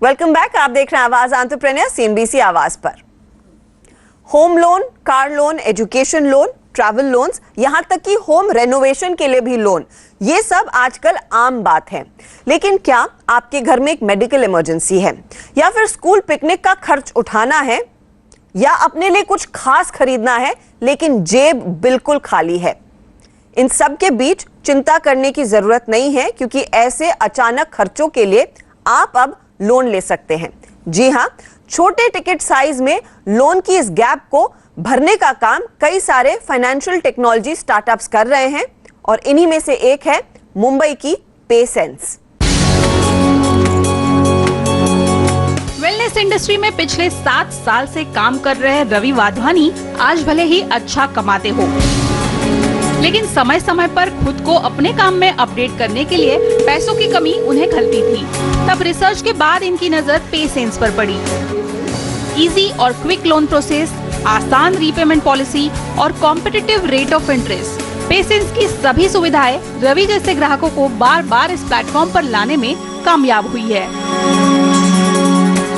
Welcome back. आप देख रहे हैं आवाज एंटरप्रेन्योर सीएनबीसी आवाज पर। Home loan, car loan, education loan, travel loans, यहां तक कि होम रेनोवेशन के लिए भी लोन, ये सब आजकल आम बात है। लेकिन क्या आपके घर में एक मेडिकल इमरजेंसी है, या फिर स्कूल पिकनिक का खर्च उठाना है, या अपने लिए कुछ खास खरीदना है लेकिन जेब बिल्कुल खाली है? इन सब के बीच चिंता करने की जरूरत नहीं है, क्योंकि ऐसे अचानक खर्चों के लिए आप अब लोन ले सकते हैं। जी हां, छोटे टिकट साइज में लोन की इस गैप को भरने का काम कई सारे फाइनेंशियल टेक्नोलॉजी स्टार्टअप्स कर रहे हैं, और इन्हीं में से एक है मुंबई की पेसेंस। वेलनेस इंडस्ट्री में पिछले 7 साल से काम कर रहे रवि वाधवानी आज भले ही अच्छा कमाते हो, लेकिन समय समय पर खुद को अपने काम में अपडेट करने के लिए पैसों की कमी उन्हें खलती थी। तब रिसर्च के बाद इनकी नजर पेसेंस पर पड़ी। इजी और क्विक लोन प्रोसेस, आसान रीपेमेंट पॉलिसी और competitive rate of interest, PaySense की सभी सुविधाएं रवि जैसे ग्राहकों को बार बार इस प्लेटफॉर्म पर लाने में कामयाब हुई है।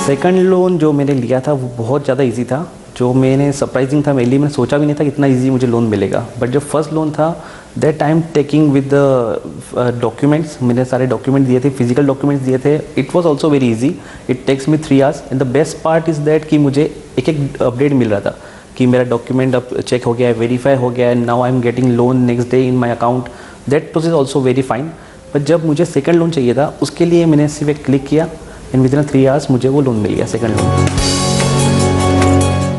सेकंड लोन जो मैंने लिया था वो बहुत ज़्यादा इजी था, जो मैंने सरप्राइजिंग था। मेरे लिए मैंने सोचा भी नहीं था कि इतना इजी मुझे लोन मिलेगा। बट जो फर्स्ट लोन था, that time taking with the documents, मैंने सारे डॉक्यूमेंट दिए थे, फिजिकल डॉक्यूमेंट्स दिए थे। It was also very easy, it takes me 3 hours. And the best part is that कि मुझे एक अपडेट मिल रहा था कि मेरा डॉक्यूमेंट अब चेक हो गया है, वेरीफाई हो गया है, now I am getting loan next day in my account. That process also very fine. But जब मुझे सेकंड लोन चाहिए था, उसके लिए मैंने सिर्फ एक क्लिक किया एंड विद इन 3 आवर्स मुझे वो लोन मिल गया, सेकंड लोन।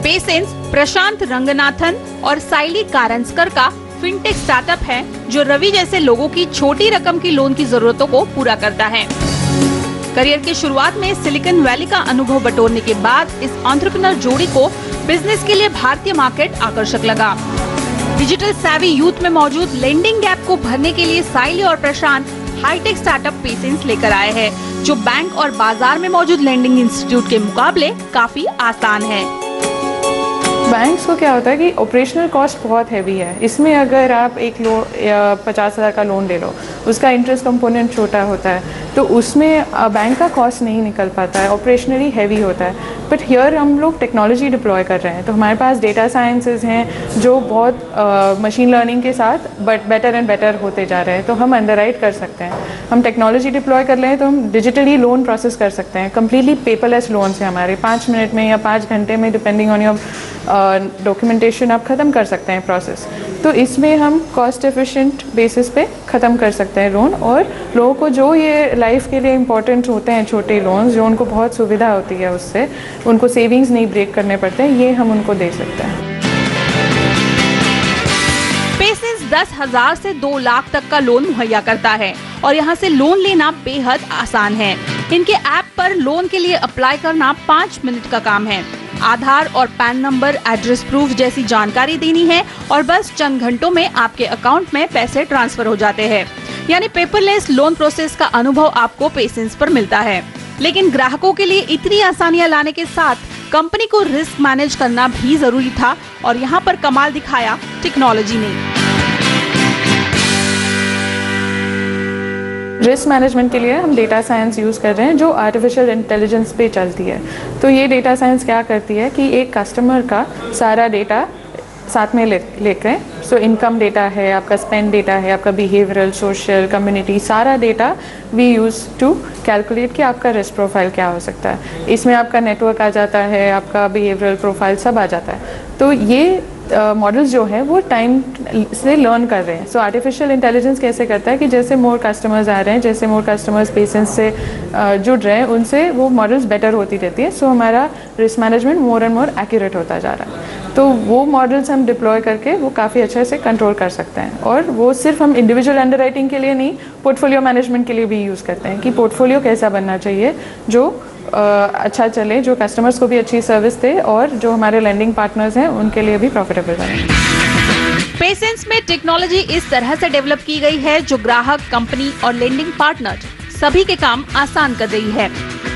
पेसेंस प्रशांत रंगनाथन और साइली कारंजकर का फिनटेक स्टार्टअप है, जो रवि जैसे लोगों की छोटी रकम की लोन की जरूरतों को पूरा करता है। करियर की शुरुआत में सिलिकॉन वैली का अनुभव बटोरने के बाद इस एंटरप्रेन्योर जोड़ी को बिजनेस के लिए भारतीय मार्केट आकर्षक लगा। डिजिटल सैवी यूथ में मौजूद लेंडिंग गैप को भरने के लिए साइली और प्रशांत हाईटेक स्टार्टअप पेसेंस लेकर आए हैं, जो बैंक और बाजार में मौजूद लेंडिंग इंस्टीट्यूट के मुकाबले काफी आसान है। बैंक्स को क्या होता है कि ऑपरेशनल कॉस्ट बहुत हैवी है। इसमें अगर आप एक 50,000 का लोन ले लो, उसका इंटरेस्ट कंपोनेंट छोटा होता है, तो उसमें बैंक का कॉस्ट नहीं निकल पाता है, ऑपरेशनली हैवी होता है। बट हियर हम लोग टेक्नोलॉजी डिप्लॉय कर रहे हैं, तो हमारे पास डेटा साइंसेज हैं जो बहुत मशीन लर्निंग के साथ बेटर एंड बेटर होते जा रहे हैं। तो हम अंडरराइट कर सकते हैं, हम टेक्नोलॉजी डिप्लॉय कर रहे हैं, तो हम डिजिटली लोन प्रोसेस कर सकते हैं। कम्प्लीटली पेपरलेस लोन्स हैं हमारे, 5 मिनट में या 5 घंटे में, डिपेंडिंग ऑन योर डॉक्यूमेंटेशन, आप ख़त्म कर सकते हैं प्रोसेस। तो इसमें हम कॉस्ट एफिशिएंट बेसिस पे ख़त्म कर सकते हैं लोन। और लोगों को जो ये लाइफ के लिए इम्पोर्टेंट होते हैं छोटे लोन्स, जो उनको बहुत सुविधा होती है, उससे उनको सेविंग्स नहीं ब्रेक करने पड़ते हैं, ये हम उनको दे सकते हैं। पेसेंस 10,000 से 2 लाख तक का लोन मुहैया करता है, और यहाँ से लोन लेना बेहद आसान है। इनके ऐप पर लोन के लिए अप्लाई करना 5 मिनट का काम है। आधार और पैन नंबर, एड्रेस प्रूफ जैसी जानकारी देनी है, और बस चंद घंटों में आपके अकाउंट में पैसे ट्रांसफर हो जाते हैं। यानी पेपरलेस लोन प्रोसेस का अनुभव आपको पेसेंस पर मिलता है। लेकिन ग्राहकों के लिए इतनी आसानियां लाने के साथ कंपनी को रिस्क मैनेज करना भी जरूरी था, और यहाँ पर कमाल दिखाया टेक्नोलॉजी ने। रिस्क मैनेजमेंट के लिए हम डेटा साइंस यूज़ कर रहे हैं, जो आर्टिफिशियल इंटेलिजेंस पे चलती है। तो ये डेटा साइंस क्या करती है कि एक कस्टमर का सारा डेटा साथ में लेकर, सो इनकम डेटा है, आपका स्पेंड डेटा है, आपका बिहेवियरल, सोशल, कम्युनिटी, सारा data we use to calculate कि आपका रिस्क प्रोफाइल क्या हो सकता है। इसमें आपका नेटवर्क आ जाता है, आपका बिहेवियरल प्रोफाइल सब आ जाता है। तो ये मॉडल्स जो है वो टाइम से लर्न कर रहे हैं। सो आर्टिफिशियल इंटेलिजेंस कैसे करता है कि जैसे मोर कस्टमर्स आ रहे हैं, जैसे मोर कस्टमर्स पेशेंस से जुड़ रहे हैं, उनसे वो मॉडल्स बेटर होती रहती है। सो हमारा risk management more and more accurate होता जा रहा है। तो वो मॉडल्स हम डिप्लॉय करके वो काफ़ी अच्छे से कंट्रोल कर सकते हैं। और वो सिर्फ हम इंडिविजुअल अंडरराइटिंग के लिए नहीं, पोर्टफोलियो मैनेजमेंट के लिए भी यूज़ करते हैं कि पोर्टफोलियो कैसा बनना चाहिए जो अच्छा चले, जो कस्टमर्स को भी अच्छी सर्विस दे, और जो हमारे लेंडिंग पार्टनर्स हैं उनके लिए भी प्रॉफिटेबल बने। पेसेंस में टेक्नोलॉजी इस तरह से डेवलप की गई है, जो ग्राहक, कंपनी और लेंडिंग पार्टनर सभी के काम आसान कर रही है।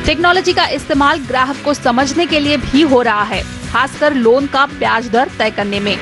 टेक्नोलॉजी का इस्तेमाल ग्राहक को समझने के लिए भी हो रहा है, खासकर लोन का ब्याज दर तय करने में।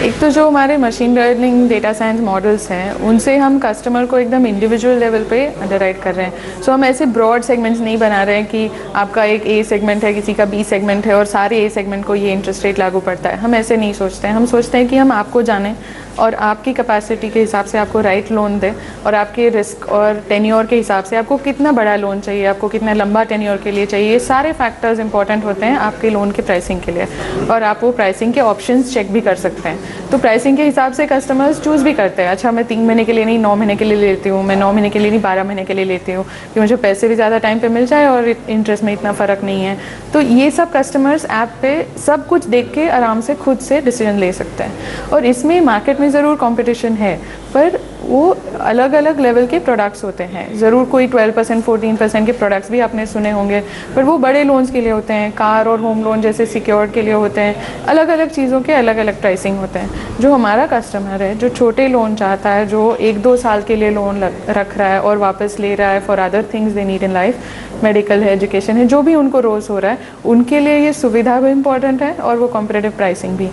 एक तो जो हमारे machine learning data science models हैं उनसे हम कस्टमर को एकदम इंडिविजुअल लेवल पे अंडरराइट कर रहे हैं। सो हम ऐसे ब्रॉड सेगमेंट्स नहीं बना रहे हैं कि आपका एक ए सेगमेंट है, किसी का बी सेगमेंट है और सारे ए सेगमेंट को ये इंटरेस्ट रेट लागू पड़ता है। हम ऐसे नहीं सोचते हैं। हम सोचते हैं कि हम आपको जानें और आपकी कैपेसिटी के हिसाब से आपको राइट लोन दें और आपके रिस्क और टेन्योर के हिसाब से आपको कितना बड़ा लोन चाहिए, आपको कितना लंबा टेन्योर के लिए चाहिए, ये सारे फैक्टर्स इंपॉर्टेंट होते हैं आपके लोन के प्राइसिंग के लिए। और आप वो प्राइसिंग के ऑप्शंस चेक भी कर सकते हैं। तो प्राइसिंग के हिसाब से कस्टमर्स चूज़ भी करते हैं, अच्छा मैं 3 महीने के लिए नहीं 9 महीने के लिए लेती हूँ, मैं 9 महीने के लिए नहीं 12 महीने के लिए लेती हूँ कि मुझे पैसे भी ज़्यादा टाइम पे मिल जाए और इंटरेस्ट में इतना फ़र्क नहीं है। तो ये सब कस्टमर्स ऐप पे सब कुछ देख के आराम से खुद से डिसीजन ले सकते हैं। और इसमें मार्केट में ज़रूर कॉम्पिटिशन है, पर वो अलग अलग लेवल के प्रोडक्ट्स होते हैं। ज़रूर कोई 12% 14% के प्रोडक्ट्स भी आपने सुने होंगे, पर वो बड़े लोन्स के लिए होते हैं, कार और होम लोन जैसे सिक्योर्ड के लिए होते हैं। अलग अलग चीज़ों के अलग अलग प्राइसिंग होते हैं। जो हमारा कस्टमर है, जो छोटे लोन चाहता है, जो 1-2 साल के लिए लोन रख रहा है और वापस ले रहा है for other things they need in life, medical है, एजुकेशन है, जो भी उनको रोज़ हो रहा है, उनके लिए ये सुविधा भी इम्पॉर्टेंट है और वो कॉम्पिटिटिव प्राइसिंग भी।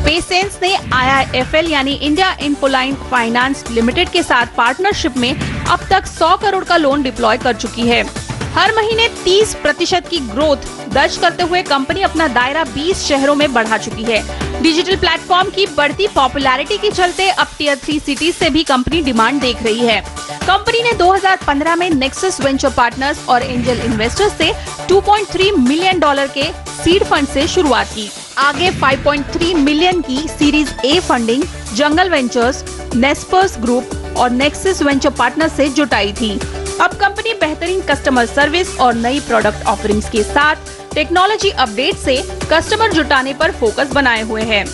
पेसेंस ने IIFL यानी इंडिया इनफोलाइन फाइनेंस लिमिटेड के साथ पार्टनरशिप में अब तक 100 करोड़ का लोन डिप्लॉय कर चुकी है। हर महीने 30% की ग्रोथ दर्ज करते हुए कंपनी अपना दायरा 20 शहरों में बढ़ा चुकी है। डिजिटल प्लेटफॉर्म की बढ़ती पॉपुलैरिटी के चलते अब टियर 3 सिटीज से भी कंपनी डिमांड देख रही है। कंपनी ने 2015 में नेक्सस वेंचर पार्टनर्स और एंजल इन्वेस्टर्स से $2.3 मिलियन के सीड फंड से शुरुआत की। आगे 5.3 मिलियन की series A funding Jungle Ventures, Naspers group और नेक्सस वेंचर पार्टनर्स से जुटाई थी। अब कंपनी बेहतरीन कस्टमर सर्विस और नई प्रोडक्ट ऑफरिंग्स के साथ टेक्नोलॉजी अपडेट से कस्टमर जुटाने पर फोकस बनाए हुए है।